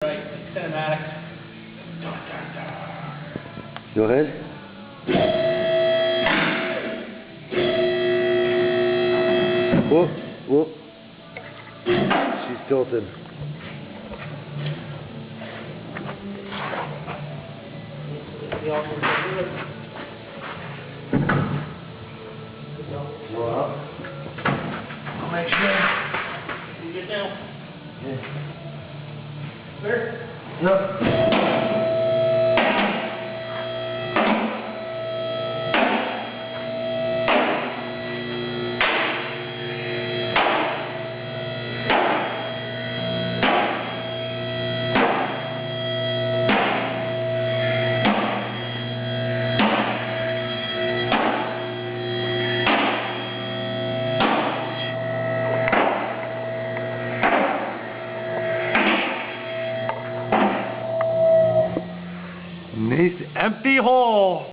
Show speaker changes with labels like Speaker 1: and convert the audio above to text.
Speaker 1: Right, cinematic.
Speaker 2: Go ahead. Whoop, whoop. She's tilted. Well,
Speaker 1: I'll make sure you get down.
Speaker 2: yeah.
Speaker 1: Clear?
Speaker 2: Yep. Nice empty hole.